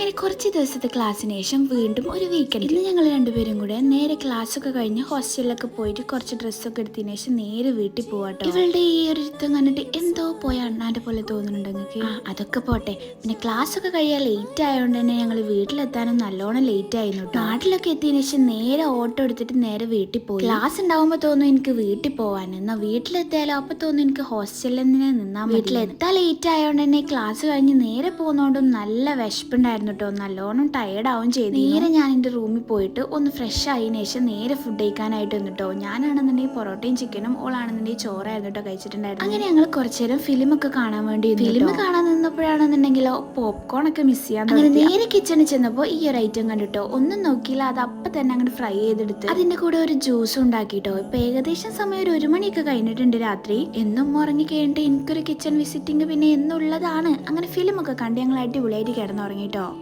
അങ്ങനെ കുറച്ച് ദിവസത്തെ ക്ലാസ്സിന് ശേഷം വീണ്ടും ഒരു വീക്കെൻഡ്. ഇന്ന് ഞങ്ങൾ രണ്ടുപേരും കൂടെ നേരെ ക്ലാസ് ഒക്കെ കഴിഞ്ഞ് ഹോസ്റ്റലിലൊക്കെ പോയിട്ട് കുറച്ച് ഡ്രസ്സൊക്കെ എടുത്തതിന് ശേഷം നേരെ വീട്ടിൽ പോവാട്ടോ. ഇവളുടെ ഈ ഒരു ഇരുത്തം കണ്ടിട്ട് എന്തോ പോയ അണ്ണാന്റെ പോലെ തോന്നുന്നുണ്ട് നിങ്ങൾക്ക്. അതൊക്കെ പോട്ടെ, പിന്നെ ക്ലാസ് ഒക്കെ കഴിയാൻ ലേറ്റ് ആയതുകൊണ്ട് തന്നെ ഞങ്ങൾ വീട്ടിലെത്താനും നല്ലോണം ലേറ്റ് ആയിരുന്നു. നാട്ടിലൊക്കെ എത്തിയതിനു ശേഷം നേരെ ഓട്ടോ എടുത്തിട്ട് നേരെ വീട്ടിൽ പോയി. ക്ലാസ് ഉണ്ടാവുമ്പോൾ തോന്നും എനിക്ക് വീട്ടിൽ പോവാൻ, എന്നാൽ വീട്ടിലെത്തിയാലോ അപ്പൊ തോന്നും എനിക്ക് ഹോസ്റ്റലിൽ തന്നെ നിന്നാൽ. വീട്ടിലെത്താൻ ലേറ്റ് ആയതുകൊണ്ട് തന്നെ ക്ലാസ് കഴിഞ്ഞ് നേരെ പോകുന്നതുകൊണ്ടും നല്ല വിശപ്പുണ്ടായിരുന്നു കേട്ടോ. നല്ലോണം ടയേർഡ് ആവും ചെയ്തു. നേരെ ഞാൻ എൻ്റെ റൂമിൽ പോയിട്ട് ഒന്ന് ഫ്രഷ് ആയതിനു ശേഷം നേരെ ഫുഡ് കഴിക്കാനായിട്ട് വന്നിട്ടോ. ഞാനാണെന്നുണ്ടെങ്കിൽ പൊറോട്ടയും ചിക്കനും, ഓളാണെന്നുണ്ടെങ്കിൽ ചോറായിരുന്നു കേട്ടോ കഴിച്ചിട്ടുണ്ടായിരുന്നു. അങ്ങനെ ഞങ്ങൾ കുറച്ചു നേരം ഫിലിം ഒക്കെ കാണാൻ വേണ്ടി ഫിലിം കാണാൻ നിന്നപ്പോഴാണെന്നുണ്ടെങ്കിലോ പോപ്കോൺ ഒക്കെ മിസ് ചെയ്യാൻ. അങ്ങനെ നേരെ കിച്ചണിൽ ചെന്നപ്പോൾ ഈ ഒരു ഐറ്റം കണ്ടിട്ടോ. ഒന്നും നോക്കിയില്ല, അത് അപ്പം തന്നെ അങ്ങോട്ട് ഫ്രൈ ചെയ്തെടുത്ത് അതിന്റെ കൂടെ ഒരു ജ്യൂസ് ഉണ്ടാക്കിട്ടോ. ഇപ്പൊ ഏകദേശം സമയം ഒരു 1 മണിയൊക്കെ കഴിഞ്ഞിട്ടുണ്ട് രാത്രി. എന്നും ഉറങ്ങി കഴിഞ്ഞിട്ട് എനിക്കൊരു കിച്ചൺ വിസിറ്റിംഗ് പിന്നെ എന്നുള്ളതാണ്. അങ്ങനെ ഫിലിം ഒക്കെ കണ്ട് ഞങ്ങൾ അടിപൊളിയായിട്ട് കിടന്നുറങ്ങിട്ടോ.